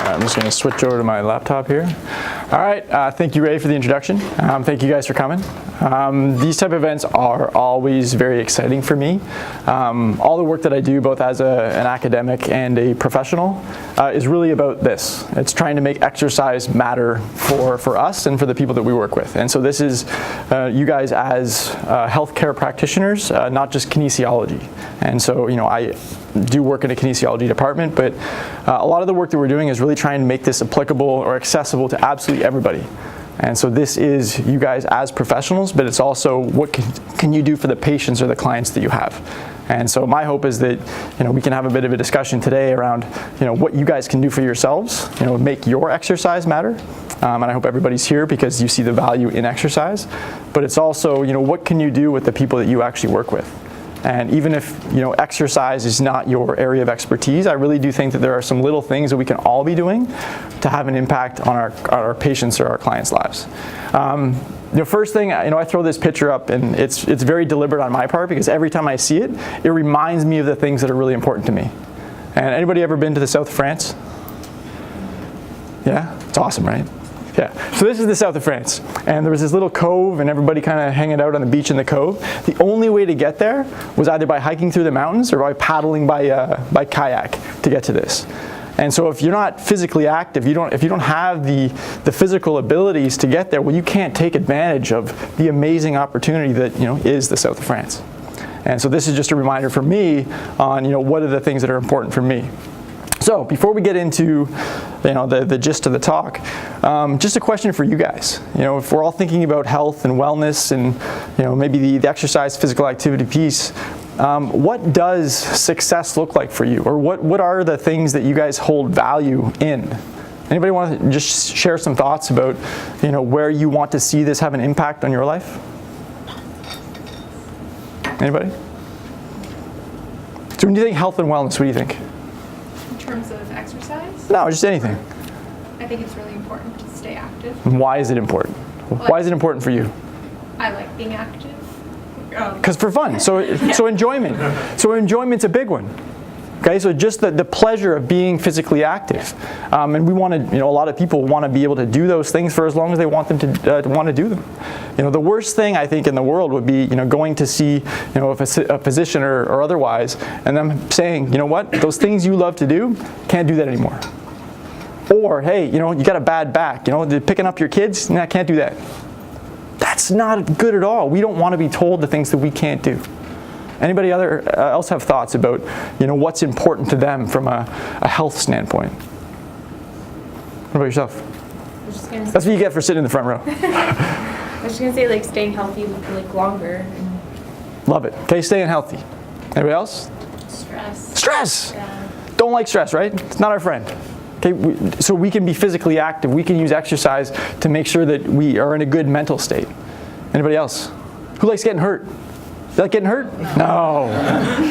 I'm just going to switch over to my laptop here. All right, thank you, Ray, for the introduction. Thank you guys for coming. These type of events are always very exciting for me. All the work that I do, both as an academic and a professional, is really about this. It's trying to make exercise matter for us and for the people that we work with. And so this is you guys as healthcare practitioners, not just kinesiology. And so, I do work in a kinesiology department, but a lot of the work that we're doing is really trying to make this applicable or accessible to absolutely everybody. And so this is you guys as professionals, but it's also what can you do for the patients or the clients that you have. And so my hope is that we can have a bit of a discussion today around what you guys can do for yourselves, make your exercise matter. And I hope everybody's here because you see the value in exercise. But it's also what can you do with the people that you actually work with. And even if exercise is not your area of expertise, I really do think that there are some little things that we can all be doing to have an impact on our patients or our clients' lives. First thing, I throw this picture up, and it's very deliberate on my part because every time I see it, it reminds me of the things that are really important to me. And anybody ever been to the south of France? Yeah, it's awesome, right? Yeah, so this is the south of France, and there was this little cove, and everybody kind of hanging out on the beach in the cove. The only way to get there was either by hiking through the mountains or by paddling by kayak to get to this. And so if you're not physically active, if you don't have the physical abilities to get there, well, you can't take advantage of the amazing opportunity that is the south of France. And so this is just a reminder for me on what are the things that are important for me. So before we get into the gist of the talk, just a question for you guys. If we're all thinking about health and wellness and maybe the exercise, physical activity piece, what does success look like for you? Or what are the things that you guys hold value in? Anybody want to just share some thoughts about where you want to see this have an impact on your life? Anybody? So when you think health and wellness, what do you think? In terms of exercise? No, just anything. I think it's really important to stay active. Why is it important? Why is it important for you? I like being active. Because for fun. So enjoyment. So enjoyment's a big one. Okay, so just the pleasure of being physically active, and we want to, a lot of people want to be able to do those things for as long as they want them to want to do them. The worst thing I think in the world would be, going to see, a physician or otherwise, and them saying, what, those things you love to do, can't do that anymore. Or, hey, you got a bad back, picking up your kids, nah, can't do that. That's not good at all. We don't want to be told the things that we can't do. Anybody else have thoughts about what's important to them from a health standpoint? What about yourself? That's what you get for sitting in the front row. I was just gonna say staying healthy longer. Love it. Okay, staying healthy. Anybody else? Stress. Stress. Yeah. Don't like stress, right? It's not our friend. Okay, so we can be physically active. We can use exercise to make sure that we are in a good mental state. Anybody else? Who likes getting hurt? You like getting hurt? No.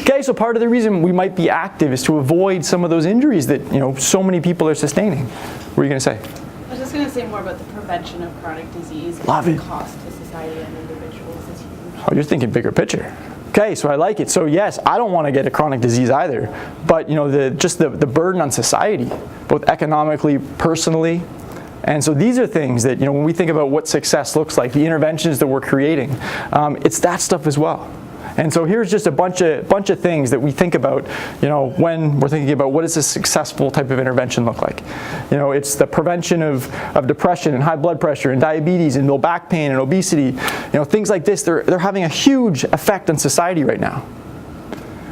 Okay, so part of the reason we might be active is to avoid some of those injuries that so many people are sustaining. What are you going to say? I was just going to say more about the prevention of chronic disease. Love it. The cost to society and individuals is huge. Oh, you're thinking bigger picture. Okay, so I like it. So yes, I don't want to get a chronic disease either, but the burden on society, both economically, personally. And so these are things that, when we think about what success looks like, the interventions that we're creating, it's that stuff as well. And so here's just a bunch of things that we think about, when we're thinking about what does a successful type of intervention look like. It's the prevention of depression and high blood pressure and diabetes and low back pain and obesity. Things like this, they're having a huge effect on society right now.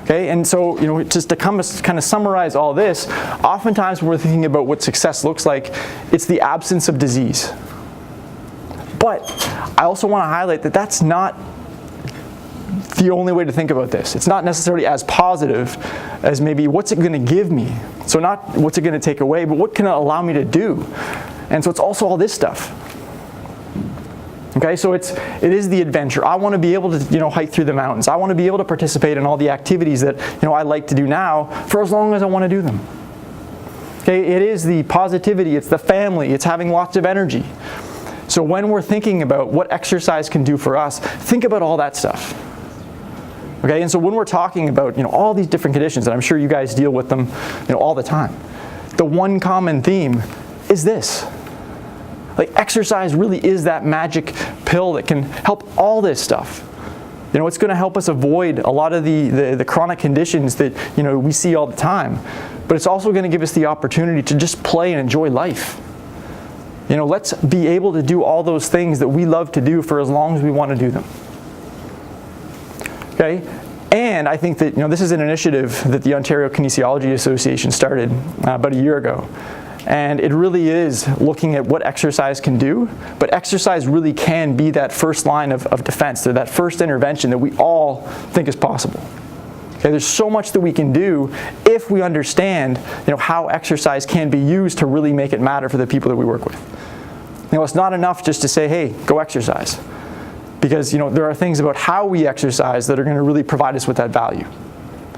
Okay, and so just to kind of summarize all this, oftentimes when we're thinking about what success looks like, it's the absence of disease. But I also want to highlight that that's not the only way to think about this. It's not necessarily as positive as maybe what's it going to give me. So not what's it going to take away, but what can it allow me to do? And so it's also all this stuff. Okay, so it is the adventure. I want to be able to hike through the mountains. I want to be able to participate in all the activities that I like to do now for as long as I want to do them. Okay, it is the positivity, it's the family, it's having lots of energy. So when we're thinking about what exercise can do for us, think about all that stuff. Okay, and so when we're talking about all these different conditions, and I'm sure you guys deal with them all the time, the one common theme is this. Like, exercise really is that magic pill that can help all this stuff. You know, it's going to help us avoid a lot of the chronic conditions that, you know, we see all the time. But it's also going to give us the opportunity to just play and enjoy life. You know, let's be able to do all those things that we love to do for as long as we want to do them. Okay? And I think that, you know, this is an initiative that the Ontario Kinesiology Association started about a year ago. And it really is looking at what exercise can do, but exercise really can be that first line of defense, or that first intervention that we all think is possible. Okay, there's so much that we can do if we understand, you know, how exercise can be used to really make it matter for the people that we work with. You know, it's not enough just to say, hey, go exercise. Because, you know, there are things about how we exercise that are going to really provide us with that value.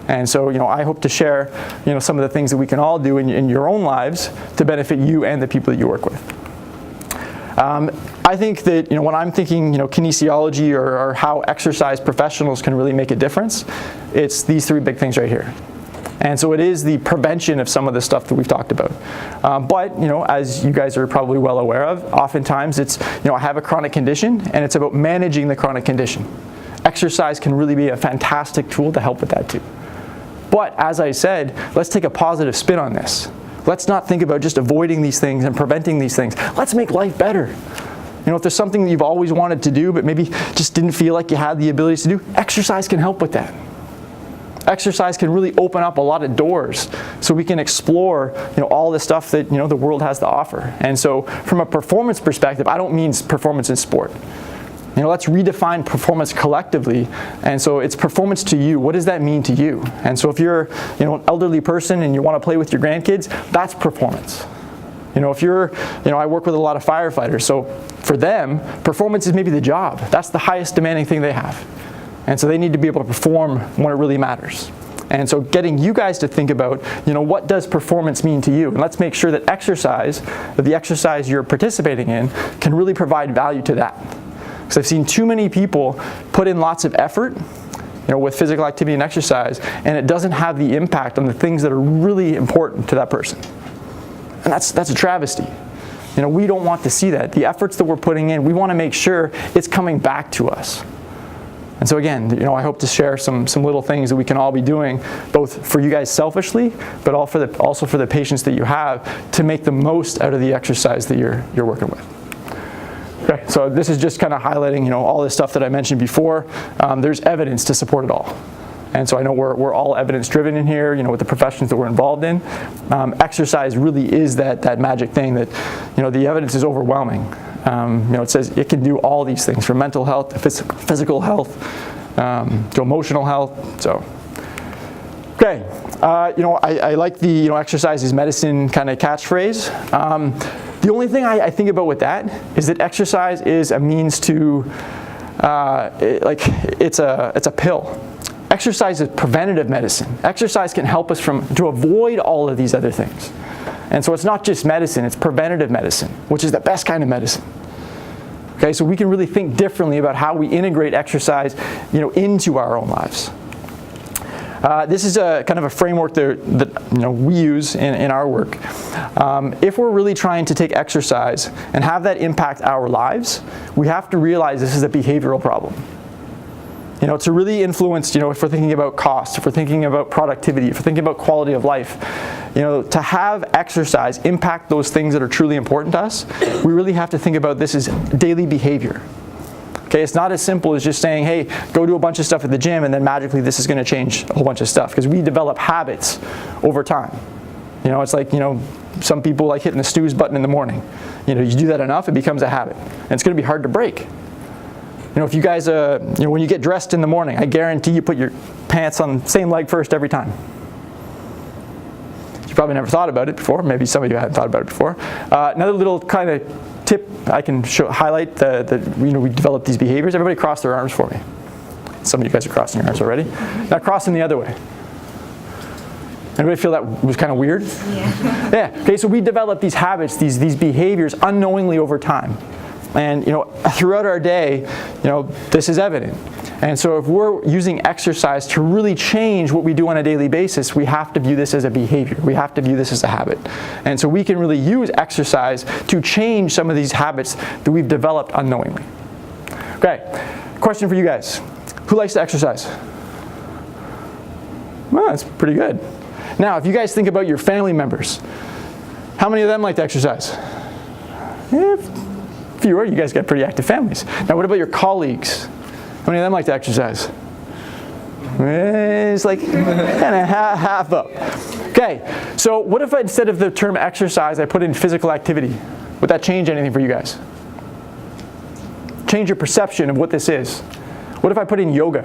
And so, you know, I hope to share, you know, some of the things that we can all do in your own lives to benefit you and the people that you work with. I think that, you know, when I'm thinking, you know, kinesiology or how exercise professionals can really make a difference, it's these three big things right here. And so it is the prevention of some of the stuff that we've talked about. But, you know, as you guys are probably well aware of, oftentimes it's, you know, I have a chronic condition and it's about managing the chronic condition. Exercise can really be a fantastic tool to help with that too. But as I said, let's take a positive spin on this. Let's not think about just avoiding these things and preventing these things. Let's make life better. You know, if there's something that you've always wanted to do but maybe just didn't feel like you had the abilities to do, exercise can help with that. Exercise can really open up a lot of doors so we can explore, you know, all the stuff that, you know, the world has to offer. And so from a performance perspective, I don't mean performance in sport. You know, let's redefine performance collectively. And so it's performance to you. What does that mean to you? And so if you're, you know, an elderly person and you want to play with your grandkids, that's performance. You know, if you're, you know, I work with a lot of firefighters, so for them, performance is maybe the job. That's the highest demanding thing they have. And so they need to be able to perform when it really matters. And so getting you guys to think about, you know, what does performance mean to you? And let's make sure that exercise, that the exercise you're participating in, can really provide value to that. Because I've seen too many people put in lots of effort, you know, with physical activity and exercise, and it doesn't have the impact on the things that are really important to that person. And that's a travesty. You know, we don't want to see that. The efforts that we're putting in, we want to make sure it's coming back to us. And so again, you know, I hope to share some little things that we can all be doing, both for you guys selfishly, but also for the patients that you have, to make the most out of the exercise that you're working with. Okay, so this is just kind of highlighting, you know, all this stuff that I mentioned before. There's evidence to support it all. And so I know we're all evidence driven in here, you know, with the professions that we're involved in. Exercise really is that magic thing that, you know, the evidence is overwhelming. You know, it says it can do all these things, from mental health to physical health to emotional health. So, okay, you know, I like the, you know, exercise is medicine kind of catchphrase. The only thing I think about with that is that exercise is a means to, it's a pill. Exercise is preventative medicine. Exercise can help us to avoid all of these other things. And so it's not just medicine, it's preventative medicine, which is the best kind of medicine. Okay, so we can really think differently about how we integrate exercise, you know, into our own lives. This is a kind of a framework that you know, we use in our work. If we're really trying to take exercise and have that impact our lives, we have to realize this is a behavioral problem. You know, to really influence, you know, if we're thinking about cost, if we're thinking about productivity, if we're thinking about quality of life, you know, to have exercise impact those things that are truly important to us, we really have to think about this as daily behavior. Okay, it's not as simple as just saying, hey, go do a bunch of stuff at the gym and then magically this is going to change a whole bunch of stuff, because we develop habits over time. You know, it's like, you know, some people like hitting the snooze button in the morning. You know, you do that enough, it becomes a habit. And it's going to be hard to break. You know, if you guys, you know, when you get dressed in the morning, I guarantee you put your pants on the same leg first every time. You probably never thought about it before. Maybe some of you hadn't thought about it before. Another little kind of tip I can highlight that you know, we develop these behaviors. Everybody cross their arms for me. Some of you guys are crossing your arms already. Now cross them the other way. Anybody feel that was kind of weird? Yeah. Yeah. Okay, so we develop these habits, these behaviors unknowingly over time. And, you know, throughout our day, you know, this is evident. And so if we're using exercise to really change what we do on a daily basis, we have to view this as a behavior. We have to view this as a habit. And so we can really use exercise to change some of these habits that we've developed unknowingly. Okay, question for you guys. Who likes to exercise? Well, that's pretty good. Now, if you guys think about your family members, how many of them like to exercise? Fewer. You guys got pretty active families. Now, what about your colleagues? How many of them like to exercise? It's like kind of half up. Okay, so what if instead of the term exercise, I put in physical activity? Would that change anything for you guys? Change your perception of what this is. What if I put in yoga?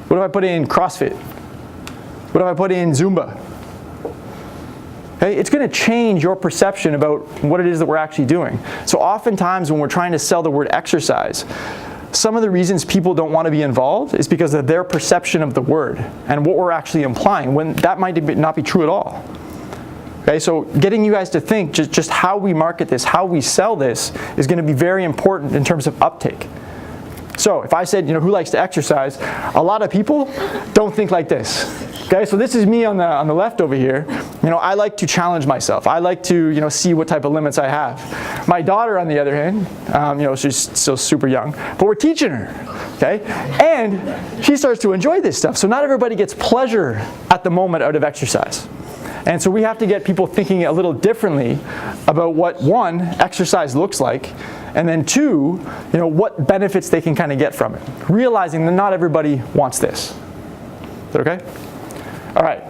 What if I put in CrossFit? What if I put in Zumba? Okay, it's going to change your perception about what it is that we're actually doing. So oftentimes when we're trying to sell the word exercise, some of the reasons people don't want to be involved is because of their perception of the word and what we're actually implying, when that might not be true at all. Okay, so getting you guys to think just how we market this, how we sell this is going to be very important in terms of uptake. So if I said, who likes to exercise, a lot of people don't think like this. Okay, so this is me on the left over here. I like to challenge myself. I like to see what type of limits I have. My daughter, on the other hand, she's still super young, but we're teaching her. Okay, and she starts to enjoy this stuff. So not everybody gets pleasure at the moment out of exercise. And so we have to get people thinking a little differently about what, one, exercise looks like, and then two, what benefits they can kind of get from it. Realizing that not everybody wants this. Is that okay? All right.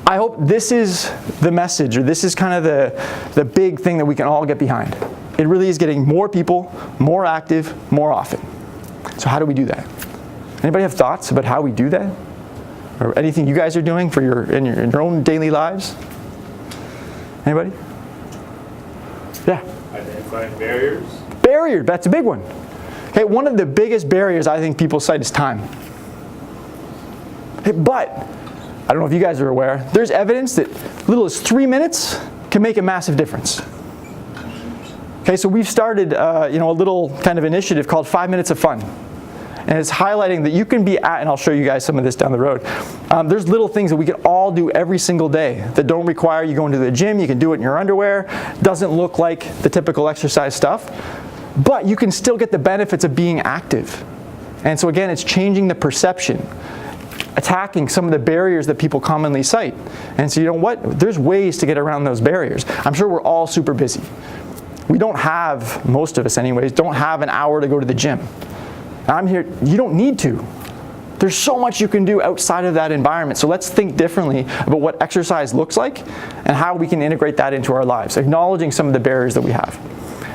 I hope this is the message, or this is kind of the big thing that we can all get behind. It really is getting more people, more active, more often. So how do we do that? Anybody have thoughts about how we do that? Or anything you guys are doing for in your own daily lives? Anybody? Yeah. Identifying barriers. Barrier, that's a big one. Okay, one of the biggest barriers I think people cite is time. Okay, but I don't know if you guys are aware, there's evidence that as little as 3 minutes can make a massive difference. Okay, so we've started a little kind of initiative called 5 Minutes of Fun. And it's highlighting that you can be at, and I'll show you guys some of this down the road. There's little things that we can all do every single day that don't require you going to the gym. You can do it in your underwear. Doesn't look like the typical exercise stuff. But you can still get the benefits of being active. And so again, it's changing the perception. Attacking some of the barriers that people commonly cite. And so you know what? There's ways to get around those barriers. I'm sure we're all super busy. We don't have, most of us anyways, don't have an hour to go to the gym. I'm here, you don't need to. There's so much you can do outside of that environment. So let's think differently about what exercise looks like and how we can integrate that into our lives, acknowledging some of the barriers that we have.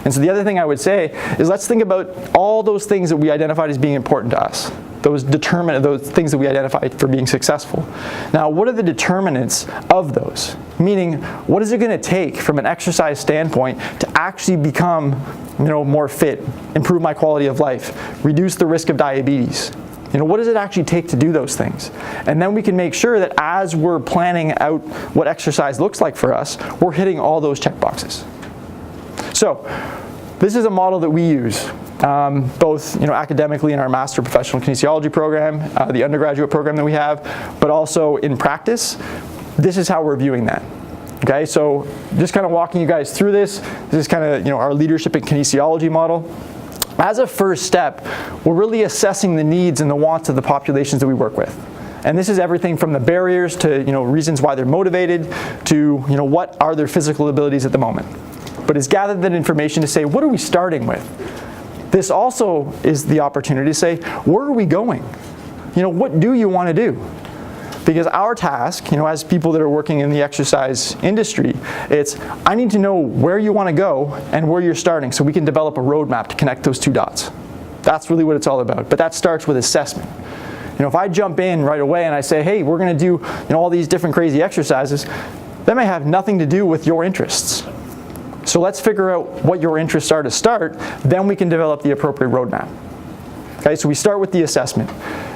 And so the other thing I would say is let's think about all those things that we identified as being important to us. Those things that we identified for being successful. Now, what are the determinants of those? Meaning, what is it going to take from an exercise standpoint to actually become, more fit, improve my quality of life, reduce the risk of diabetes? What does it actually take to do those things? And then we can make sure that as we're planning out what exercise looks like for us, we're hitting all those check boxes. So, this is a model that we use. Both academically in our Master Professional Kinesiology program, the undergraduate program that we have, but also in practice, this is how we're viewing that. Okay, so just kind of walking you guys through this. This is kind of our leadership and kinesiology model. As a first step, we're really assessing the needs and the wants of the populations that we work with. And this is everything from the barriers to reasons why they're motivated to what are their physical abilities at the moment. But it's gathered that information to say, what are we starting with? This also is the opportunity to say, where are we going? What do you want to do? Because our task, as people that are working in the exercise industry, it's, I need to know where you want to go and where you're starting so we can develop a roadmap to connect those two dots. That's really what it's all about. But that starts with assessment. If I jump in right away and I say, hey, we're going to do all these different crazy exercises, that may have nothing to do with your interests. So let's figure out what your interests are to start, then we can develop the appropriate roadmap. Okay, so we start with the assessment.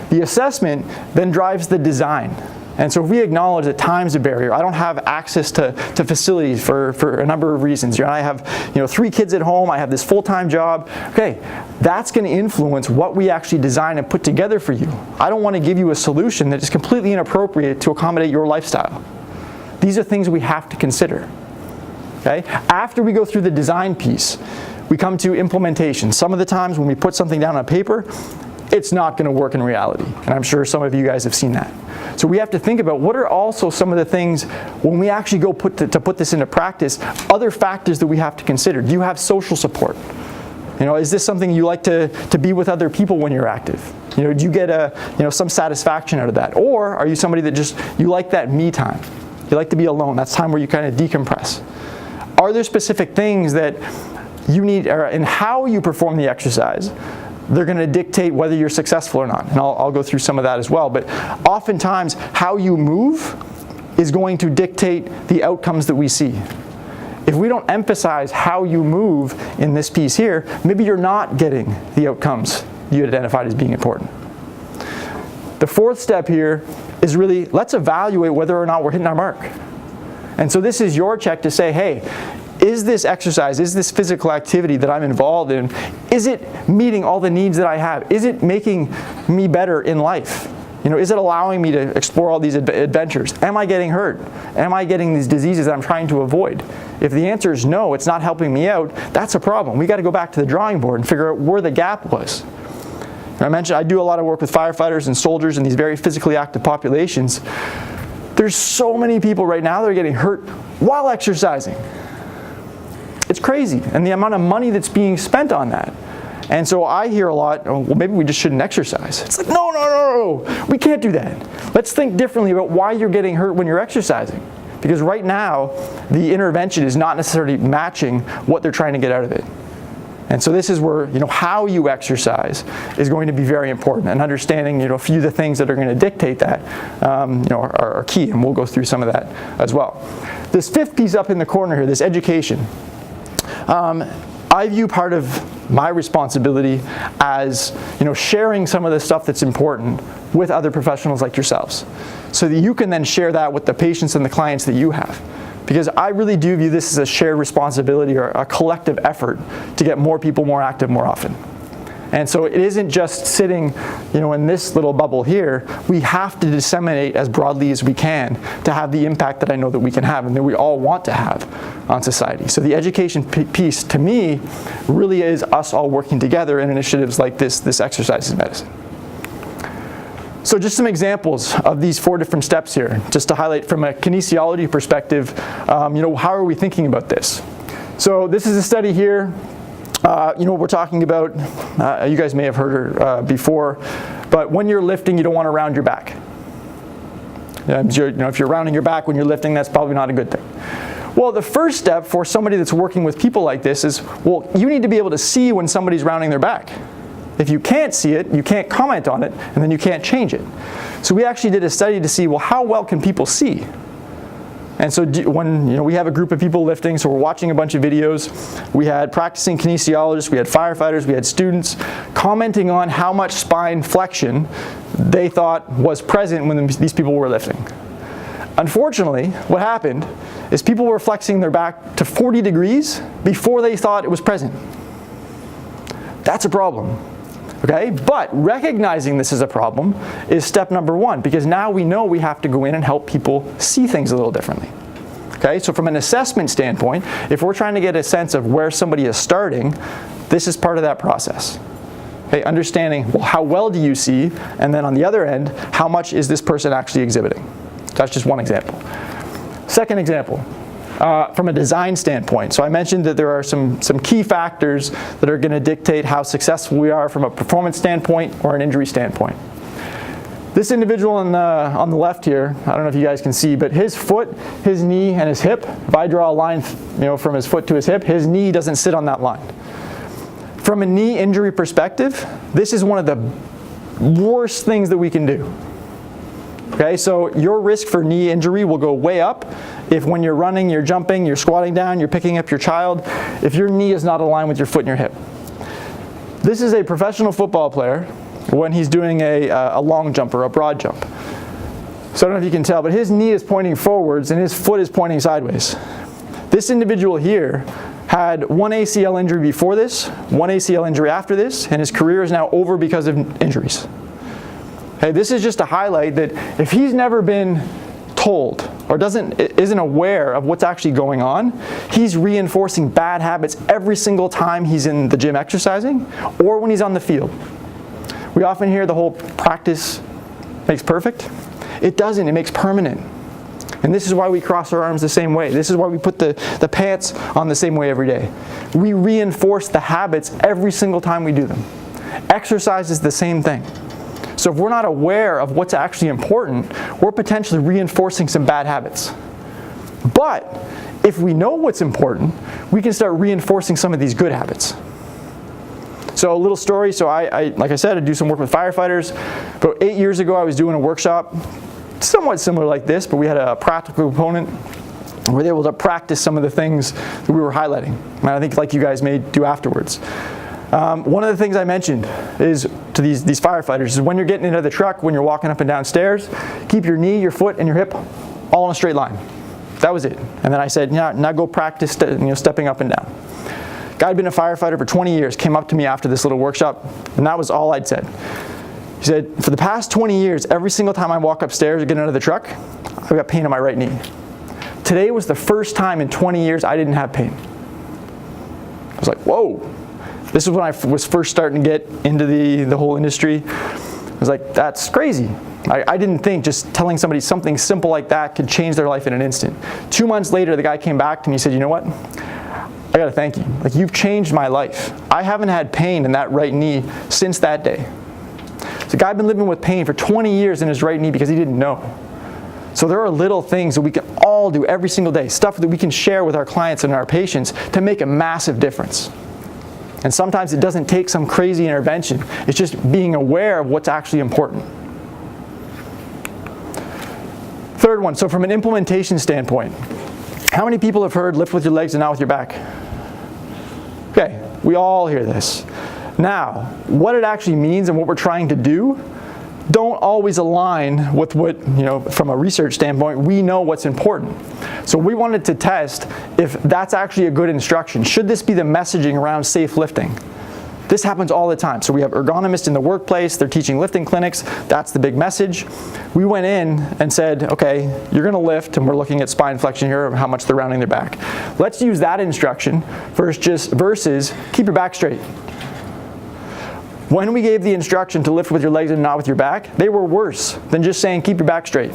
The assessment then drives the design. And so if we acknowledge that time's a barrier, I don't have access to facilities for a number of reasons. I have 3 kids at home, I have this full-time job. Okay, that's going to influence what we actually design and put together for you. I don't want to give you a solution that is completely inappropriate to accommodate your lifestyle. These are things we have to consider. Okay? After we go through the design piece, we come to implementation. Some of the times when we put something down on paper, it's not going to work in reality. And I'm sure some of you guys have seen that. So we have to think about what are also some of the things when we actually go to put this into practice, other factors that we have to consider. Do you have social support? Is this something you like to be with other people when you're active? Do you get some satisfaction out of that? Or are you somebody that you like that me time? You like to be alone. That's time where you kind of decompress. Are there specific things that you need, and how you perform the exercise? They're going to dictate whether you're successful or not. And I'll go through some of that as well. But oftentimes, how you move is going to dictate the outcomes that we see. If we don't emphasize how you move in this piece here, maybe you're not getting the outcomes you identified as being important. The 4th step here is really, let's evaluate whether or not we're hitting our mark. And so this is your check to say, hey, is this exercise, is this physical activity that I'm involved in, is it meeting all the needs that I have? Is it making me better in life? Is it allowing me to explore all these adventures? Am I getting hurt? Am I getting these diseases that I'm trying to avoid? If the answer is no, it's not helping me out, that's a problem. We got to go back to the drawing board and figure out where the gap was. I mentioned I do a lot of work with firefighters and soldiers in these very physically active populations. There's so many people right now that are getting hurt while exercising. It's crazy, and the amount of money that's being spent on that. And so I hear a lot, well, maybe we just shouldn't exercise. It's like, no, we can't do that. Let's think differently about why you're getting hurt when you're exercising. Because right now, the intervention is not necessarily matching what they're trying to get out of it. And so this is where, how you exercise is going to be very important, and understanding, a few of the things that are going to dictate that, are key, and we'll go through some of that as well. This 5th piece up in the corner here, this education. I view part of my responsibility as, sharing some of the stuff that's important with other professionals like yourselves, so that you can then share that with the patients and the clients that you have. Because I really do view this as a shared responsibility, or a collective effort to get more people more active more often. And so it isn't just sitting, in this little bubble here. We have to disseminate as broadly as we can to have the impact that I know that we can have and that we all want to have on society. So the education piece, to me, really is us all working together in initiatives like this Exercise is Medicine. So just some examples of these 4 different steps here, just to highlight from a kinesiology perspective, how are we thinking about this? So this is a study here. We're talking about, you guys may have heard her before, but when you're lifting, you don't want to round your back. If you're rounding your back when you're lifting, that's probably not a good thing. Well, the first step for somebody that's working with people like this is, well, you need to be able to see when somebody's rounding their back. If you can't see it, you can't comment on it, and then you can't change it. So we actually did a study to see, well, how well can people see? And so when we have a group of people lifting, so we're watching a bunch of videos, we had practicing kinesiologists, we had firefighters, we had students commenting on how much spine flexion they thought was present when these people were lifting. Unfortunately, what happened is people were flexing their back to 40 degrees before they thought it was present. That's a problem. Okay? But recognizing this as a problem is step number 1, because now we know we have to go in and help people see things a little differently. Okay? So from an assessment standpoint, if we're trying to get a sense of where somebody is starting, this is part of that process. Okay? Understanding, well, how well do you see? And then on the other end, how much is this person actually exhibiting? That's just one example. Second example. From a design standpoint. So I mentioned that there are some key factors that are going to dictate how successful we are from a performance standpoint or an injury standpoint. This individual on the left here, I don't know if you guys can see, but his foot, his knee, and his hip, if I draw a line from his foot to his hip, his knee doesn't sit on that line. From a knee injury perspective, this is one of the worst things that we can do. Okay, so your risk for knee injury will go way up if when you're running, you're jumping, you're squatting down, you're picking up your child, if your knee is not aligned with your foot and your hip. This is a professional football player when he's doing a long jump or a broad jump. So I don't know if you can tell, but his knee is pointing forwards and his foot is pointing sideways. This individual here had one ACL injury before this, one ACL injury after this, and his career is now over because of injuries. Okay, this is just to highlight that if he's never been told or isn't aware of what's actually going on, he's reinforcing bad habits every single time he's in the gym exercising or when he's on the field. We often hear the whole practice makes perfect. It doesn't, it makes permanent. And this is why we cross our arms the same way. This is why we put the pants on the same way every day. We reinforce the habits every single time we do them. Exercise is the same thing. So if we're not aware of what's actually important, we're potentially reinforcing some bad habits. But if we know what's important, we can start reinforcing some of these good habits. So a little story, so I like I said, I do some work with firefighters. About 8 years ago, I was doing a workshop, somewhat similar like this, but we had a practical component. We were able to practice some of the things that we were highlighting. And I think like you guys may do afterwards. One of the things I mentioned is to these firefighters is when you're getting into the truck, when you're walking up and down stairs, keep your knee, your foot, and your hip all in a straight line. That was it. And then I said, now go practice stepping up and down. Guy had been a firefighter for 20 years, came up to me after this little workshop, and that was all I'd said. He said, for the past 20 years, every single time I walk upstairs or get out of the truck, I've got pain in my right knee. Today was the first time in 20 years I didn't have pain. I was like, whoa. This is when I was first starting to get into the whole industry. I was like, that's crazy. I didn't think just telling somebody something simple like that could change their life in an instant. 2 months later, the guy came back to me and said, you know what? I gotta thank you. Like, you've changed my life. I haven't had pain in that right knee since that day. So the guy had been living with pain for 20 years in his right knee because he didn't know. So there are little things that we can all do every single day, stuff that we can share with our clients and our patients to make a massive difference. And sometimes it doesn't take some crazy intervention. It's just being aware of what's actually important. Third one, so from an implementation standpoint, how many people have heard lift with your legs and not with your back? Okay, we all hear this. Now, what it actually means and what we're trying to do don't always align with what, from a research standpoint, we know what's important. So we wanted to test if that's actually a good instruction. Should this be the messaging around safe lifting? This happens all the time. So we have ergonomists in the workplace, they're teaching lifting clinics, that's the big message. We went in and said, okay, you're gonna lift, and we're looking at spine flexion here, how much they're rounding their back. Let's use that instruction versus keep your back straight. When we gave the instruction to lift with your legs and not with your back, they were worse than just saying keep your back straight.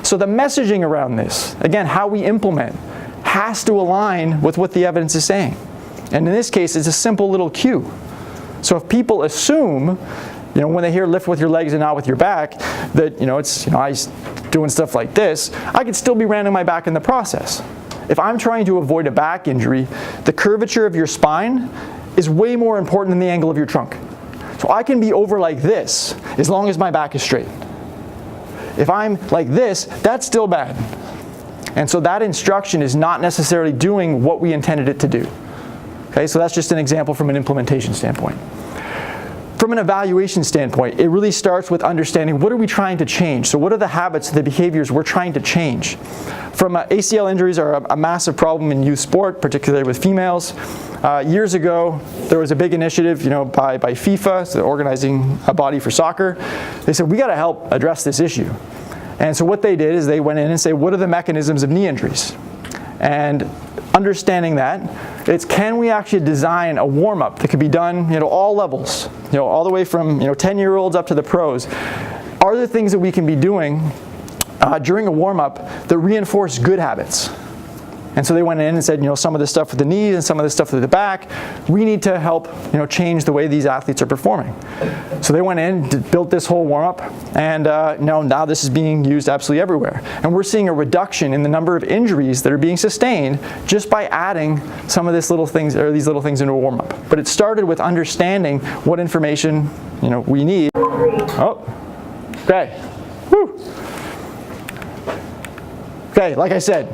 So the messaging around this, again, how we implement, has to align with what the evidence is saying. And in this case, it's a simple little cue. So if people assume, when they hear lift with your legs and not with your back, that, I doing stuff like this, I could still be rounding my back in the process. If I'm trying to avoid a back injury, the curvature of your spine is way more important than the angle of your trunk. So I can be over like this as long as my back is straight. If I'm like this, that's still bad. And so that instruction is not necessarily doing what we intended it to do. Okay, so that's just an example from an implementation standpoint. From an evaluation standpoint, it really starts with understanding what are we trying to change. So what are the habits, the behaviors we're trying to change? From ACL injuries are a massive problem in youth sport, particularly with females. Years ago, there was a big initiative, by FIFA, so organizing a body for soccer. They said, we got to help address this issue. And so what they did is they went in and said, what are the mechanisms of knee injuries? And understanding that, it's can we actually design a warm-up that could be done, all levels, all the way from 10-year-olds up to the pros. Are there things that we can be doing during a warm-up that reinforce good habits? And so they went in and said, some of this stuff with the knees and some of this stuff with the back, we need to help, change the way these athletes are performing. So they went in, built this whole warm-up, and now this is being used absolutely everywhere. And we're seeing a reduction in the number of injuries that are being sustained just by adding some of these little things into a warm-up. But it started with understanding what information, we need. Oh, okay. Woo. Okay, like I said,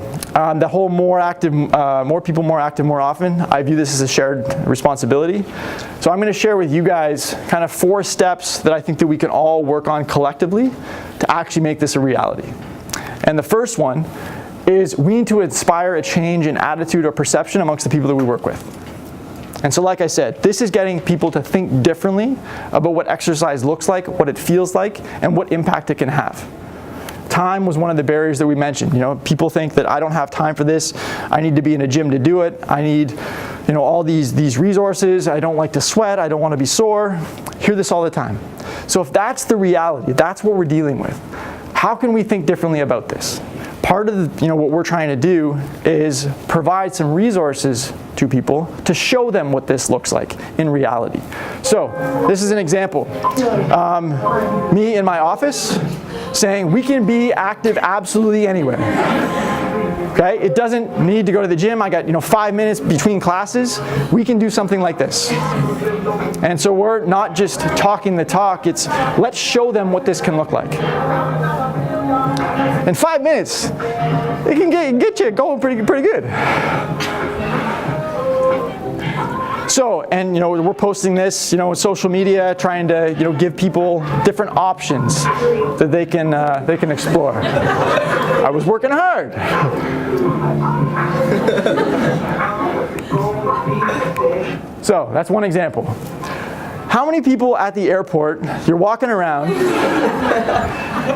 the whole more people, more active, more often, I view this as a shared responsibility. So So I'm going to share with you guys kind of 4 steps that I think that we can all work on collectively to actually make this a reality. And the first one is we need to inspire a change in attitude or perception amongst the people that we work with. And so like I said, this is getting people to think differently about what exercise looks like, what it feels like, and what impact it can have. Time was one of the barriers that we mentioned. People think that I don't have time for this. I need to be in a gym to do it. I need, all these resources. I don't like to sweat. I don't want to be sore. Hear this all the time. So if that's the reality, that's what we're dealing with. How can we think differently about this? Part of what we're trying to do is provide some resources to people to show them what this looks like in reality. So this is an example. Me in my office saying we can be active absolutely anywhere. Okay? It doesn't need to go to the gym. I got 5 minutes between classes. We can do something like this. And so we're not just talking the talk. It's let's show them what this can look like. In 5 minutes, it can get you going pretty good. So, and we're posting this, on social media, trying to give people different options that they can explore. I was working hard. So that's one example. How many people at the airport, you're walking around,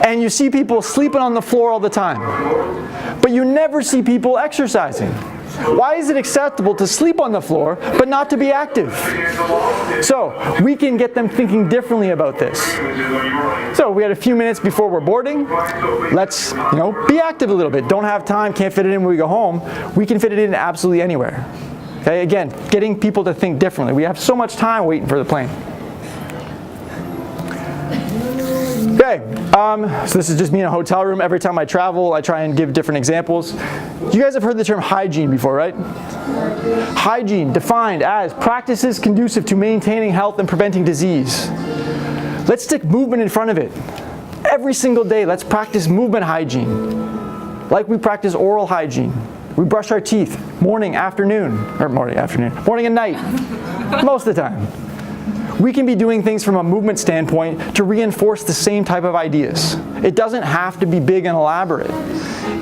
and you see people sleeping on the floor all the time, but you never see people exercising? Why is it acceptable to sleep on the floor, but not to be active? So we can get them thinking differently about this. So we had a few minutes before we're boarding. Let's, be active a little bit. Don't have time, can't fit it in when we go home. We can fit it in absolutely anywhere. Okay, again, getting people to think differently. We have so much time waiting for the plane. Okay, so this is just me in a hotel room. Every time I travel, I try and give different examples. You guys have heard the term hygiene before, right? Hygiene, defined as practices conducive to maintaining health and preventing disease. Let's stick movement in front of it. Every single day, let's practice movement hygiene. Like we practice oral hygiene. We brush our teeth morning and night, most of the time. We can be doing things from a movement standpoint to reinforce the same type of ideas. It doesn't have to be big and elaborate.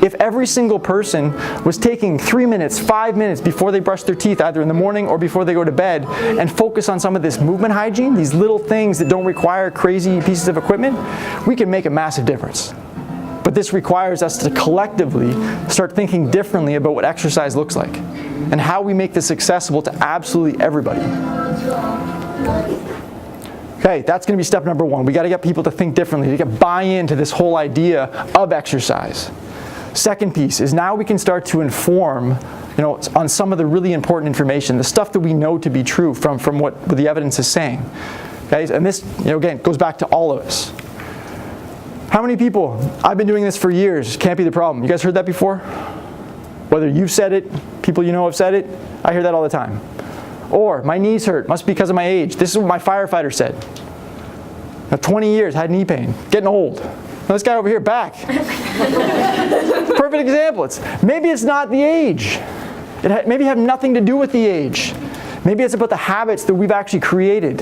If every single person was taking 3 minutes, 5 minutes before they brush their teeth, either in the morning or before they go to bed, and focus on some of this movement hygiene, these little things that don't require crazy pieces of equipment, we can make a massive difference. But this requires us to collectively start thinking differently about what exercise looks like and how we make this accessible to absolutely everybody. Okay, that's going to be step number 1. We got to get people to think differently, to get buy-in to this whole idea of exercise. Second piece is now we can start to inform, on some of the really important information, the stuff that we know to be true from what the evidence is saying. Okay, and this, again, goes back to all of us. How many people, I've been doing this for years, can't be the problem. You guys heard that before? Whether you've said it, people you know have said it, I hear that all the time. Or, my knees hurt, must be because of my age. This is what my firefighter said. 20 years, had knee pain, getting old. Now this guy over here, back. Perfect example. Maybe it's not the age. It maybe have nothing to do with the age. Maybe it's about the habits that we've actually created.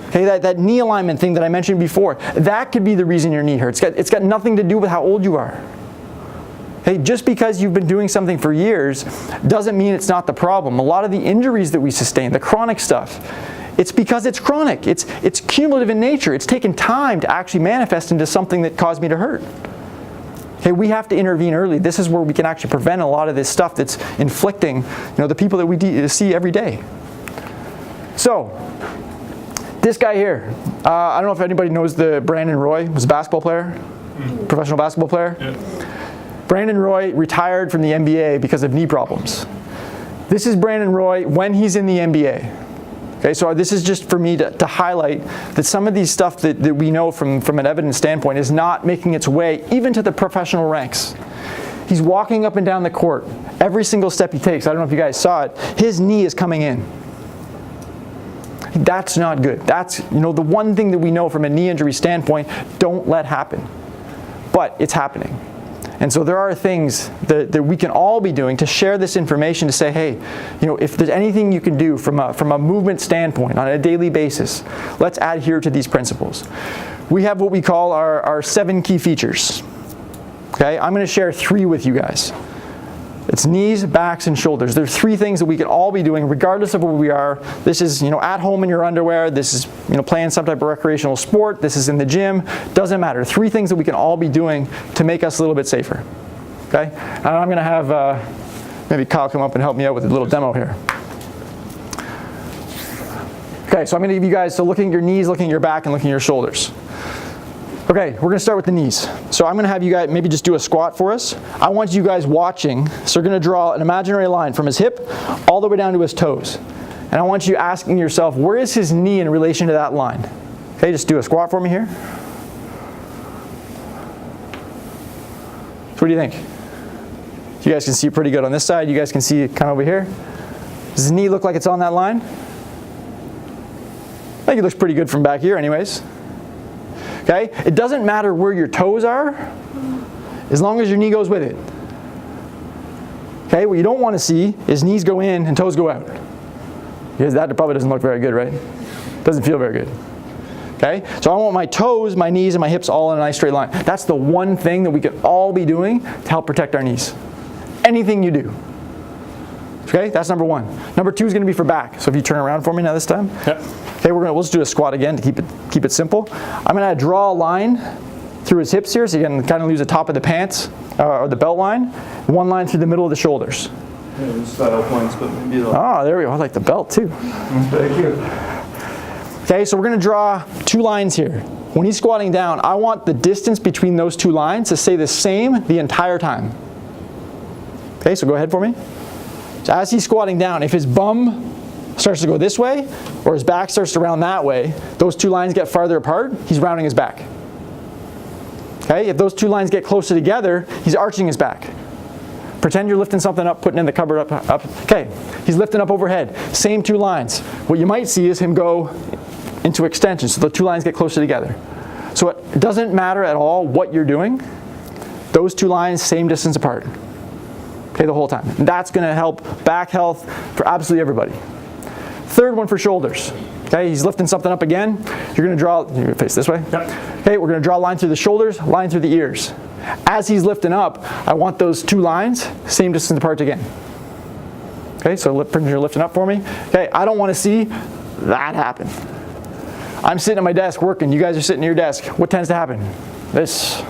Okay, that knee alignment thing that I mentioned before, that could be the reason your knee hurts. It's got nothing to do with how old you are. Hey, just because you've been doing something for years doesn't mean it's not the problem. A lot of the injuries that we sustain, the chronic stuff, it's because it's chronic. It's cumulative in nature. It's taken time to actually manifest into something that caused me to hurt. Okay, we have to intervene early. This is where we can actually prevent a lot of this stuff that's inflicting, the people that we see every day. So, this guy here, I don't know if anybody knows the Brandon Roy, was a basketball player, professional basketball player. Yeah. Brandon Roy retired from the NBA because of knee problems. This is Brandon Roy when he's in the NBA. Okay, so this is just for me to highlight that some of these stuff that we know from an evidence standpoint is not making its way even to the professional ranks. He's walking up and down the court. Every single step he takes, I don't know if you guys saw it, his knee is coming in. That's not good. That's, the one thing that we know from a knee injury standpoint, don't let happen. But it's happening. And so there are things that we can all be doing to share this information, to say, hey, if there's anything you can do from a movement standpoint on a daily basis, let's adhere to these principles. We have what we call our 7 key features. Okay, I'm going to share 3 with you guys. It's knees, backs, and shoulders. There's 3 things that we can all be doing regardless of where we are. This is, at home in your underwear. This is, playing some type of recreational sport. This is in the gym. Doesn't matter. 3 things that we can all be doing to make us a little bit safer. Okay? And I'm going to have maybe Kyle come up and help me out with a little demo here. Okay, so I'm going to give you guys, so looking at your knees, looking at your back, and looking at your shoulders. Okay, we're going to start with the knees. So I'm going to have you guys maybe just do a squat for us. I want you guys watching. So we're going to draw an imaginary line from his hip all the way down to his toes. And I want you asking yourself, where is his knee in relation to that line? Okay, just do a squat for me here. So what do you think? You guys can see it pretty good on this side. You guys can see it kind of over here. Does his knee look like it's on that line? I think it looks pretty good from back here anyways. Okay? It doesn't matter where your toes are, as long as your knee goes with it. Okay? What you don't want to see is knees go in and toes go out. Because that probably doesn't look very good, right? Doesn't feel very good. Okay? So I want my toes, my knees, and my hips all in a nice straight line. That's the one thing that we can all be doing to help protect our knees. Anything you do. Okay? That's number 1. Number 2 is going to be for back. So if you turn around for me now this time. Yep. Okay, we'll just do a squat again to keep it simple. I'm going to draw a line through his hips here, so you can kind of lose the top of the pants or the belt line. 1 line through the middle of the shoulders. Yeah, style points, but maybe Oh, there we go. I like the belt too. Thank you. Okay, so we're going to draw 2 lines here. When he's squatting down, I want the distance between those 2 lines to stay the same the entire time. Okay, so go ahead for me. So as he's squatting down, if his bum starts to go this way, or his back starts to round that way, those 2 lines get farther apart, he's rounding his back. Okay, if those 2 lines get closer together, he's arching his back. Pretend you're lifting something up, putting in the cupboard up. Okay, he's lifting up overhead. Same 2 lines. What you might see is him go into extension, so the 2 lines get closer together. So it doesn't matter at all what you're doing. Those 2 lines, same distance apart. Okay, the whole time. And that's going to help back health for absolutely everybody. 3rd one for shoulders. Okay, he's lifting something up again. You're going to draw, you're going to face this way. Yep. Okay, we're going to draw a line through the shoulders, line through the ears. As he's lifting up, I want those 2 lines, same distance apart again. Okay, so you're lifting up for me. Okay, I don't want to see that happen. I'm sitting at my desk working. You guys are sitting at your desk. What tends to happen? This.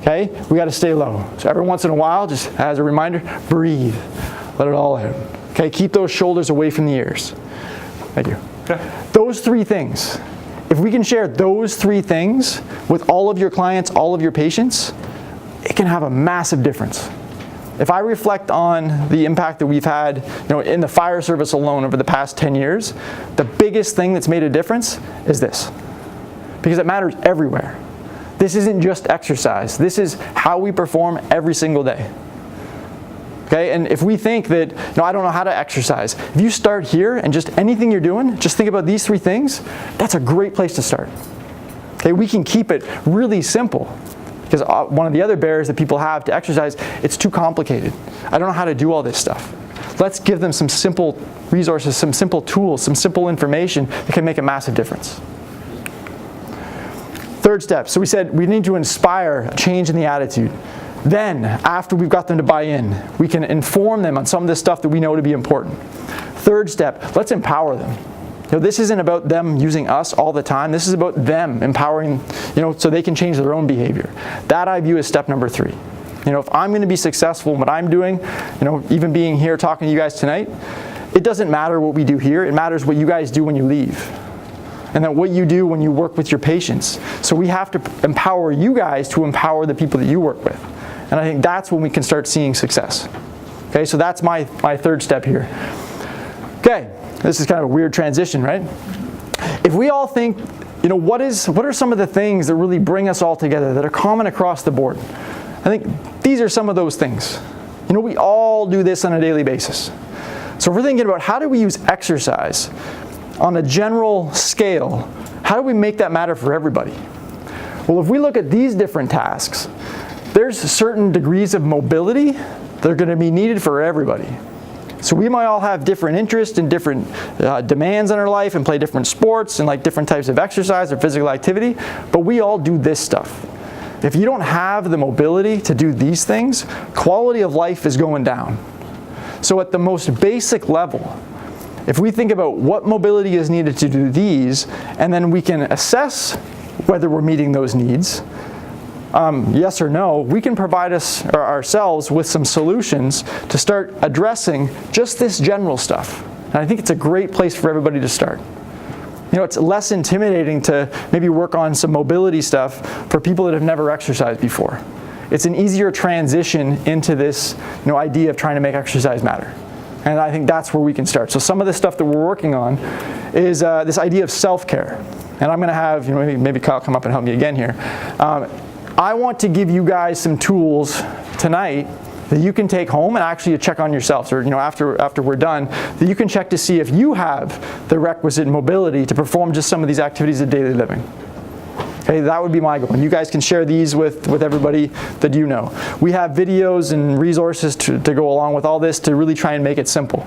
Okay, we got to stay low. So every once in a while, just as a reminder, breathe. Let it all out. Okay, keep those shoulders away from the ears. Thank you. Okay. Those 3 things, if we can share those 3 things with all of your clients, all of your patients, it can have a massive difference. If I reflect on the impact that we've had, in the fire service alone over the past 10 years, the biggest thing that's made a difference is this. Because it matters everywhere. This isn't just exercise. This is how we perform every single day. Okay, and if we think that, I don't know how to exercise, if you start here and just anything you're doing, just think about these 3 things, that's a great place to start. Okay, we can keep it really simple. Because one of the other barriers that people have to exercise, it's too complicated. I don't know how to do all this stuff. Let's give them some simple resources, some simple tools, some simple information that can make a massive difference. 3rd step, so we said we need to inspire a change in the attitude. Then, after we've got them to buy in, we can inform them on some of this stuff that we know to be important. 3rd step, let's empower them. This isn't about them using us all the time. This is about them empowering, so they can change their own behavior. That I view as step number 3. If I'm going to be successful in what I'm doing, even being here talking to you guys tonight, it doesn't matter what we do here. It matters what you guys do when you leave. And then what you do when you work with your patients. So we have to empower you guys to empower the people that you work with. And I think that's when we can start seeing success. Okay, so that's my 3rd step here. Okay, this is kind of a weird transition, right? If we all think, what are some of the things that really bring us all together that are common across the board? I think these are some of those things. We all do this on a daily basis. So if we're thinking about how do we use exercise on a general scale, how do we make that matter for everybody? Well, if we look at these different tasks, there's certain degrees of mobility that are going to be needed for everybody. So we might all have different interests and different demands in our life and play different sports and like different types of exercise or physical activity, but we all do this stuff. If you don't have the mobility to do these things, quality of life is going down. So at the most basic level, if we think about what mobility is needed to do these, and then we can assess whether we're meeting those needs, yes or no, we can provide ourselves with some solutions to start addressing just this general stuff. And I think it's a great place for everybody to start. You know, it's less intimidating to maybe work on some mobility stuff for people that have never exercised before. It's an easier transition into this, idea of trying to make exercise matter. And I think that's where we can start. So some of the stuff that we're working on is this idea of self-care. And I'm going to have, maybe Kyle come up and help me again here. I want to give you guys some tools tonight that you can take home and actually check on yourselves, or after we're done, that you can check to see if you have the requisite mobility to perform just some of these activities of daily living. Okay, that would be my goal. And you guys can share these with everybody that you know. We have videos and resources to go along with all this to really try and make it simple.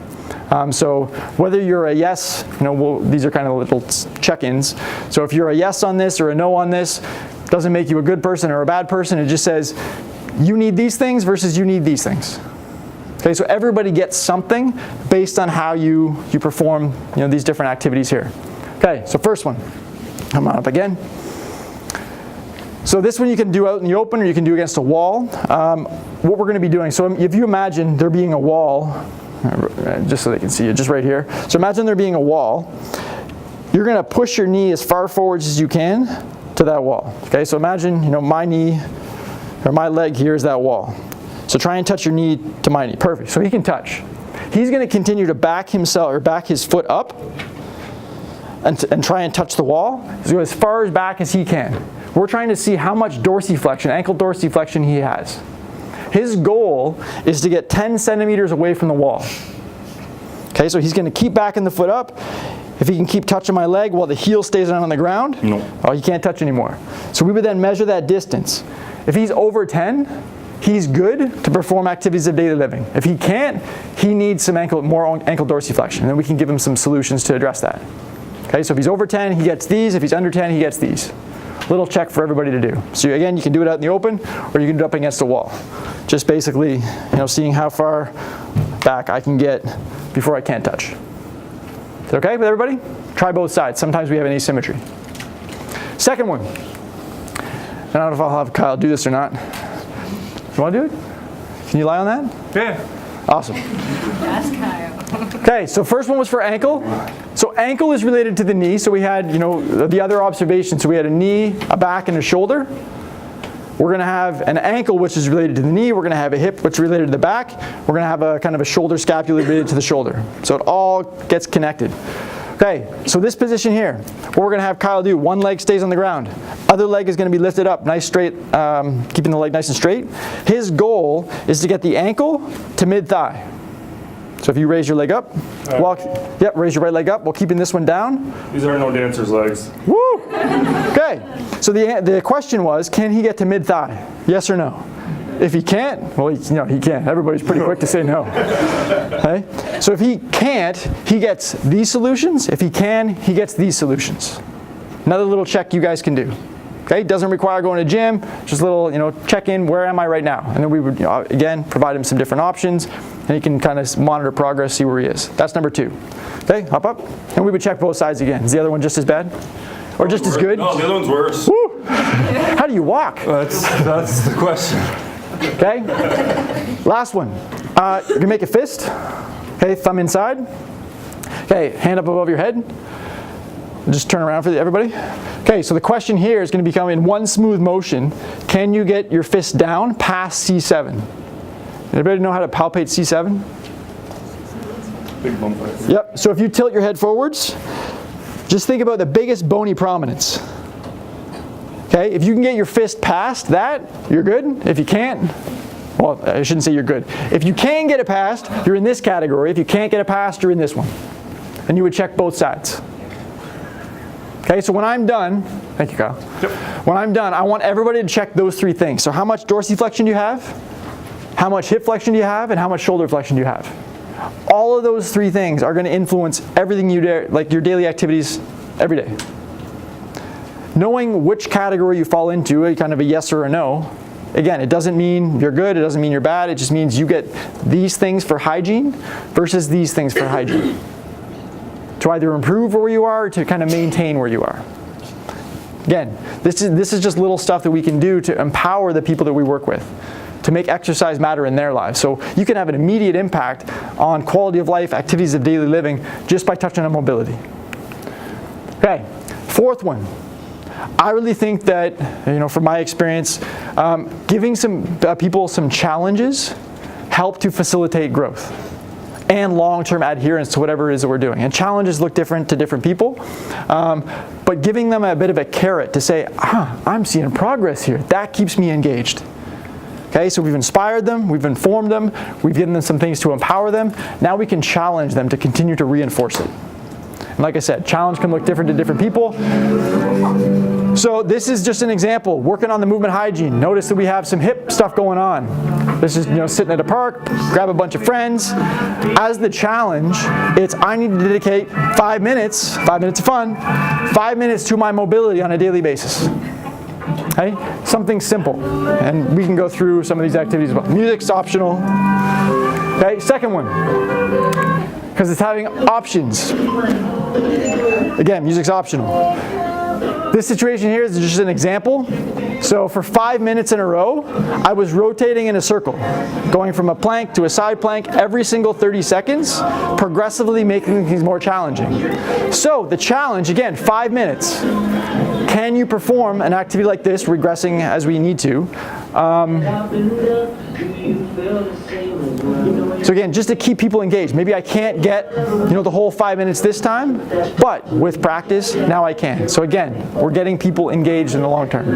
So whether you're a yes, these are kind of little check-ins. So if you're a yes on this or a no on this, doesn't make you a good person or a bad person. It just says you need these things versus you need these things. Okay, so everybody gets something based on how you perform these different activities here. Okay, so first one, come on up again. So this one you can do out in the open or you can do against a wall. What we're going to be doing, so if you imagine there being a wall, just so they can see it, just right here. So imagine there being a wall. You're going to push your knee as far forwards as you can to that wall. Okay, so imagine my knee or my leg here is that wall. So try and touch your knee to my knee. Perfect. So he can touch. He's going to continue to back his foot up and try and touch the wall. So go as far as back as he can. We're trying to see how much dorsiflexion, ankle dorsiflexion he has. His goal is to get 10 centimeters away from the wall. Okay, so he's going to keep backing the foot up. If he can keep touching my leg while the heel stays on the ground, no. Oh, he can't touch anymore. So we would then measure that distance. If he's over 10, he's good to perform activities of daily living. If he can't, he needs some more ankle dorsiflexion, and then we can give him some solutions to address that. Okay, so if he's over 10, he gets these. If he's under 10, he gets these. Little check for everybody to do. So again, you can do it out in the open, or you can do it up against a wall. Just basically, seeing how far back I can get before I can't touch. Is that okay with everybody? Try both sides. Sometimes we have an asymmetry. Second one. I don't know if I'll have Kyle do this or not. You want to do it? Can you lie on that? Yeah. Awesome. Ask Kyle. Okay, so first one was for ankle. So ankle is related to the knee. So we had, the other observation. So we had a knee, a back, and a shoulder. We're going to have an ankle, which is related to the knee. We're going to have a hip, which is related to the back. We're going to have a kind of a shoulder scapula related to the shoulder. So it all gets connected. Okay, so this position here, what we're going to have Kyle do, one leg stays on the ground. Other leg is going to be lifted up, nice straight, keeping the leg nice and straight. His goal is to get the ankle to mid-thigh. So if you raise your leg up, raise your right leg up while keeping this one down. These are no dancer's legs. Woo! Okay, so the question was, can he get to mid-thigh? Yes or no? If he can't, well, he can't. Everybody's pretty quick to say no. Okay? So if he can't, he gets these solutions. If he can, he gets these solutions. Another little check you guys can do. Okay? Doesn't require going to gym. Just a little, check in. Where am I right now? And then we would, again, provide him some different options, and he can kind of monitor progress, see where he is. That's number 2. Okay? Hop up, and we would check both sides again. Is the other one just as bad, or just as good? No, the other one's worse. Woo! How do you walk? That's the question. Okay? Last one. You're going to make a fist. Okay, thumb inside. Okay, hand up above your head. Just turn around for everybody. Okay, so the question here is going to become in one smooth motion, can you get your fist down past C7? Anybody know how to palpate C7? Big bump right there. Yep, so if you tilt your head forwards, just think about the biggest bony prominence. Okay, if you can get your fist past that, you're good. If you can't, well, I shouldn't say you're good. If you can get it past, you're in this category. If you can't get it past, you're in this one. And you would check both sides. Okay, so when I'm done, Thank you, Kyle. Yep. When I'm done, I want everybody to check those 3 things. So how much dorsiflexion do you have? How much hip flexion do you have? And how much shoulder flexion do you have? All of those 3 things are going to influence everything you do, like your daily activities every day. Knowing which category you fall into, kind of a yes or a no, again, it doesn't mean you're good, it doesn't mean you're bad, it just means you get these things for hygiene versus these things for hygiene. To either improve where you are or to kind of maintain where you are. Again, this is just little stuff that we can do to empower the people that we work with, to make exercise matter in their lives. So you can have an immediate impact on quality of life, activities of daily living, just by touching on mobility. Okay, 4th one. I really think that, from my experience, giving some people some challenges help to facilitate growth and long-term adherence to whatever it is that we're doing. And challenges look different to different people, but giving them a bit of a carrot to say, I'm seeing progress here, that keeps me engaged. Okay, so we've inspired them, we've informed them, we've given them some things to empower them. Now we can challenge them to continue to reinforce it. And like I said, challenge can look different to different people. So this is just an example, working on the movement hygiene. Notice that we have some hip stuff going on. This is, sitting at a park, grab a bunch of friends. As the challenge, it's I need to dedicate 5 minutes of fun, 5 minutes to my mobility on a daily basis. Okay? Something simple. And we can go through some of these activities. Music's optional. Okay, second one. Because it's having options. Again, music's optional. This situation here is just an example. So for 5 minutes in a row, I was rotating in a circle, going from a plank to a side plank every single 30 seconds, progressively making things more challenging. So the challenge, again, 5 minutes. Can you perform an activity like this, regressing as we need to? So again, just to keep people engaged. Maybe I can't get the whole 5 minutes this time, but with practice, now I can. So again, we're getting people engaged in the long term.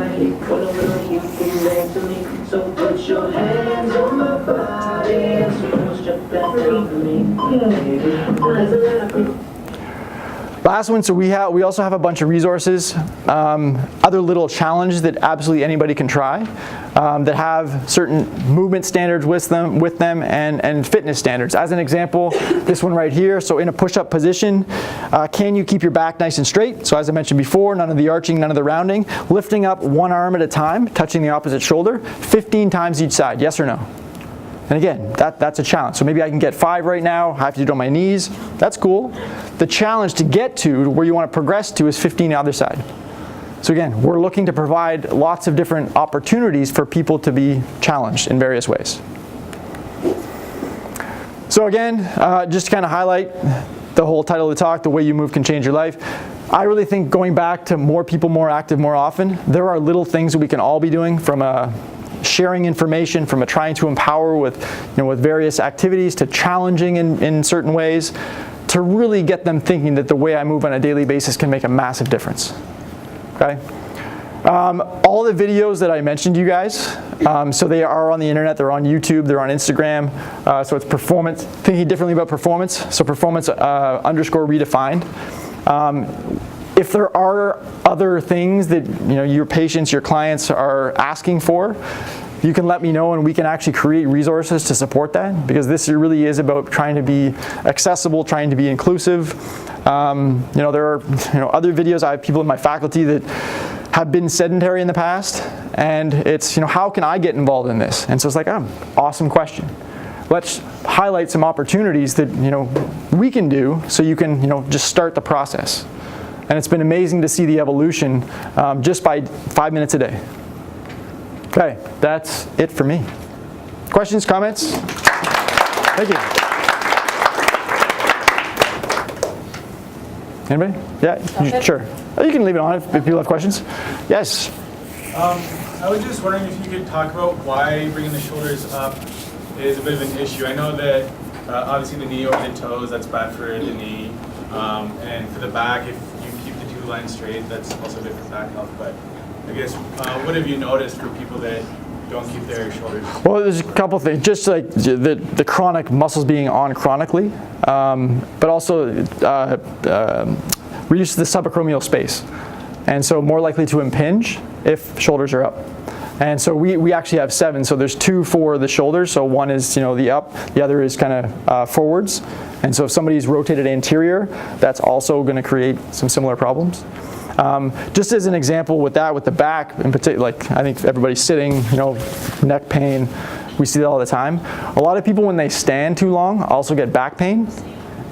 Last one, so we also have a bunch of resources, other little challenges that absolutely anybody can try, that have certain movement standards with them and fitness standards. As an example, this one right here, so in a push-up position, can you keep your back nice and straight? So as I mentioned before, none of the arching, none of the rounding, lifting up one arm at a time, touching the opposite shoulder, 15 times each side, yes or no? And again, that's a challenge. So maybe I can get 5 right now, I have to do it on my knees, that's cool. The challenge to get to where you want to progress to is 15 on the other side. So again, we're looking to provide lots of different opportunities for people to be challenged in various ways. So again, just to kind of highlight the whole title of the talk, the way you move can change your life. I really think going back to more people, more active, more often, there are little things that we can all be doing, from sharing information, from trying to empower with various activities, to challenging in certain ways, to really get them thinking that the way I move on a daily basis can make a massive difference. Okay? All the videos that I mentioned to you guys, so they are on the internet, they're on YouTube, they're on Instagram, so it's performance, thinking differently about performance, so performance _redefined. If there are other things that your patients, your clients are asking for, you can let me know and we can actually create resources to support that, because this really is about trying to be accessible, trying to be inclusive. There are other videos. I have people in my faculty that have been sedentary in the past, and it's how can I get involved in this? And so it's like, awesome question. Let's highlight some opportunities that we can do so you can just start the process. And it's been amazing to see the evolution just by 5 minutes a day. Okay, that's it for me. Questions, comments? Thank you. Anybody? Yeah, sure. You can leave it on if people have questions. Yes. I was just wondering if you could talk about why bringing the shoulders up is a bit of an issue. I know that obviously the knee over the toes, that's bad for the knee. And for the back, if you keep the two lines straight, that's also good for back health. But I guess, what have you noticed for people that don't keep their shoulders? Well, there's a couple things. Just like the chronic muscles being on chronically, but also reduce the subacromial space. and so more likely to impinge if shoulders are up. And so we actually have 7. So there's 2 for the shoulders. So one is the up, the other is kind of forwards. And so if somebody's rotated anterior, that's also going to create some similar problems. Just as an example with that, with the back in particular, like I think everybody's sitting, neck pain, we see that all the time. A lot of people when they stand too long also get back pain.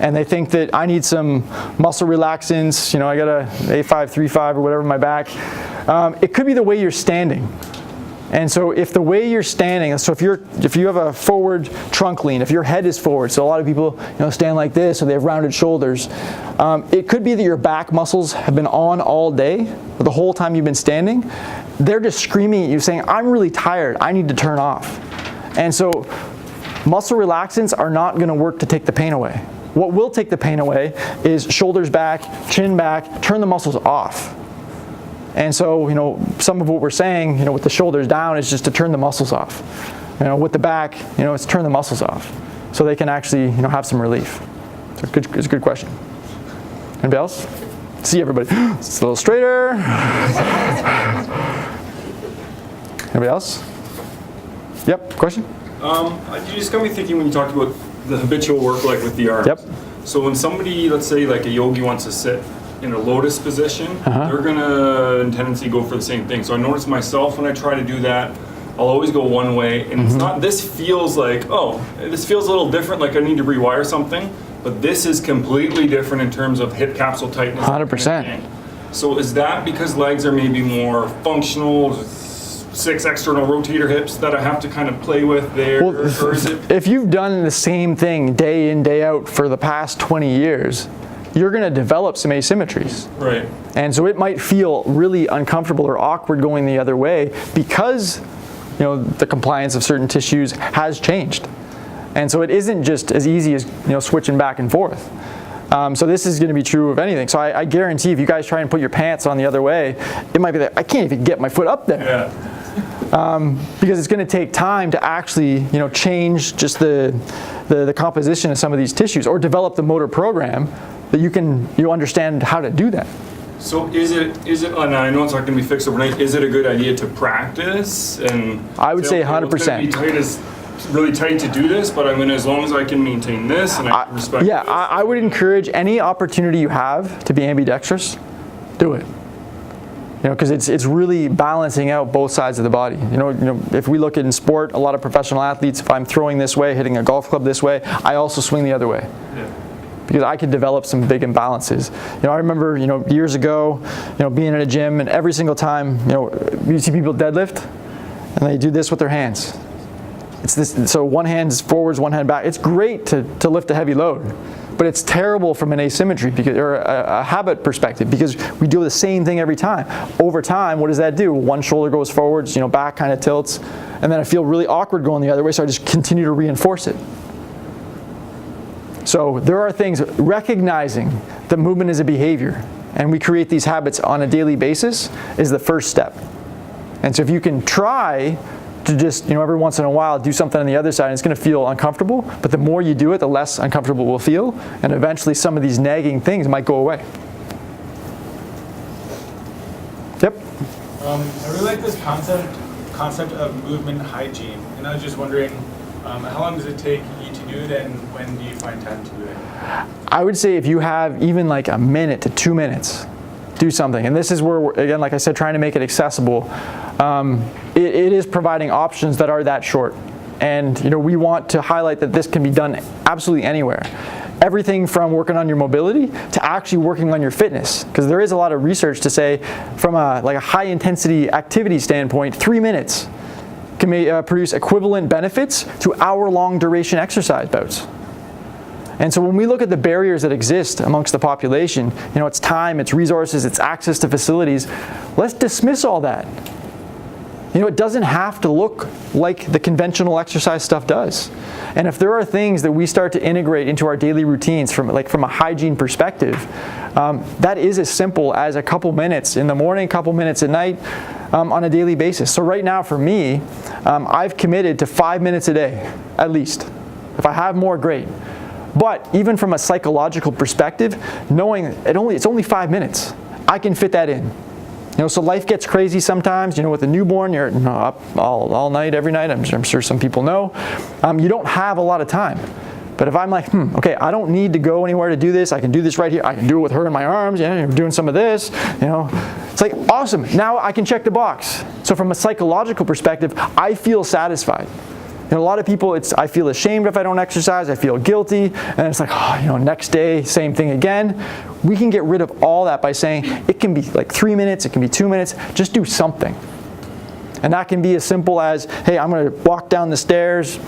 And they think that I need some muscle relaxants, I got a A535 or whatever in my back. It could be the way you're standing. And so if the way you're standing, so if you have a forward trunk lean, if your head is forward, so a lot of people stand like this or they have rounded shoulders, it could be that your back muscles have been on all day, or the whole time you've been standing. They're just screaming at you saying, I'm really tired, I need to turn off. And so muscle relaxants are not going to work to take the pain away. What will take the pain away is shoulders back, chin back, turn the muscles off. And so, some of what we're saying, with the shoulders down is just to turn the muscles off. With the back, it's turn the muscles off. So they can actually, have some relief. So it's a good question. Anybody else? See everybody. It's a little straighter. Anybody else? Yep, question? You just got me thinking when you talked about the habitual work, like with the arms. Yep. So when somebody, let's say like a yogi wants to sit in a lotus position, they're gonna in tendency go for the same thing. So I notice myself when I try to do that, I'll always go one way, and it's not, this feels like, this feels a little different, like I need to rewire something, but this is completely different in terms of hip capsule tightness. 100%. So is that because legs are maybe more functional, 6 external rotator hips that I have to kind of play with there, Well, or is it? if you've done the same thing day in, day out for the past 20 years, you're going to develop some asymmetries. Right. And so it might feel really uncomfortable or awkward going the other way because the compliance of certain tissues has changed. And so it isn't just as easy as switching back and forth. So this is going to be true of anything. So I guarantee if you guys try and put your pants on the other way, it might be that I can't even get my foot up there. Yeah. Because it's going to take time to actually change just the composition of some of these tissues or develop the motor program that you understand how to do that. So is it, and I know it's not going to be fixed overnight, is it a good idea to practice? And I would say 100%. It's going to be really tight to do this, but as long as I can maintain this and I can respect this. I would encourage any opportunity you have to be ambidextrous, do it. Because it's really balancing out both sides of the body. If we look at in sport, a lot of professional athletes, if I'm throwing this way, hitting a golf club this way, I also swing the other way. Yeah. Because I could develop some big imbalances. I remember, years ago, being in a gym, and every single time, you see people deadlift, and they do this with their hands. It's this. So one hand is forwards, one hand back. It's great to lift a heavy load, but it's terrible from an asymmetry or a habit perspective because we do the same thing every time. Over time, what does that do? One shoulder goes forwards, back kind of tilts, and then I feel really awkward going the other way, so I just continue to reinforce it. So there are things, recognizing that movement is a behavior, and we create these habits on a daily basis is the first step. And so if you can try to just, every once in a while do something on the other side, and it's going to feel uncomfortable, but the more you do it, the less uncomfortable it will feel, and eventually some of these nagging things might go away. Yep. I really like this concept of movement hygiene, and I was just wondering, how long does it take you to do it, and when do you find time to do it? I would say if you have even like a minute to 2 minutes, do something. And this is where, again, like I said, trying to make it accessible. It is providing options that are that short. And we want to highlight that this can be done absolutely anywhere. Everything from working on your mobility to actually working on your fitness. Because there is a lot of research to say from a high intensity activity standpoint, 3 minutes can produce equivalent benefits to hour-long duration exercise bouts. And so when we look at the barriers that exist amongst the population, it's time, it's resources, it's access to facilities, let's dismiss all that. It doesn't have to look like the conventional exercise stuff does. And if there are things that we start to integrate into our daily routines from a hygiene perspective, that is as simple as a couple minutes in the morning, a couple minutes at night on a daily basis. So right now for me, I've committed to 5 minutes a day, at least. If I have more, great. But even from a psychological perspective, knowing it's only 5 minutes, I can fit that in. So life gets crazy sometimes. With a newborn, you're up all night, every night. I'm sure some people know. You don't have a lot of time. But if I'm like, okay, I don't need to go anywhere to do this. I can do this right here. I can do it with her in my arms. You're doing some of this. It's like awesome. Now I can check the box. So from a psychological perspective, I feel satisfied. A lot of people, I feel ashamed if I don't exercise. I feel guilty, and it's like, next day, same thing again. We can get rid of all that by saying it can be like 3 minutes, it can be 2 minutes. Just do something, and that can be as simple as, hey, I'm going to walk down the stairs,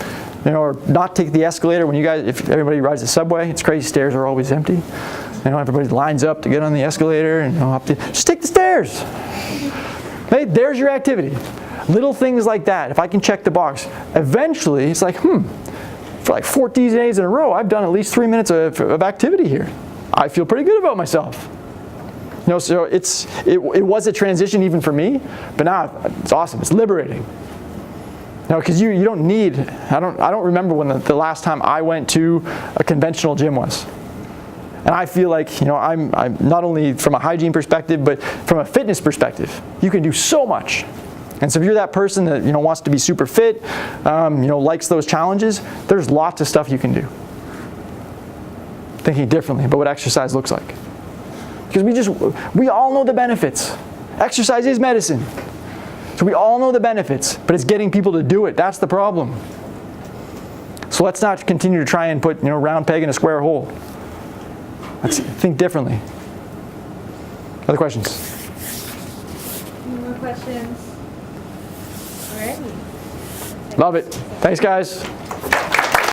or not take the escalator. If everybody rides the subway, it's crazy. Stairs are always empty. Everybody lines up to get on the escalator, and just take the stairs. Hey, there's your activity. Little things like that, if I can check the box, eventually it's like, for like 14 days in a row, I've done at least 3 minutes of activity here. I feel pretty good about myself. So it was a transition even for me, but now it's awesome. It's liberating. Because you don't need, I don't remember when the last time I went to a conventional gym was. And I feel like, I'm not only from a hygiene perspective, but from a fitness perspective, you can do so much. And so if you're that person that wants to be super fit, likes those challenges, there's lots of stuff you can do. Thinking differently about what exercise looks like. Because we all know the benefits. Exercise is medicine. So we all know the benefits, but it's getting people to do it. That's the problem. So let's not continue to try and put round peg in a square hole. Let's think differently. Other questions? Any more questions? Alrighty. Love it. Thanks, guys.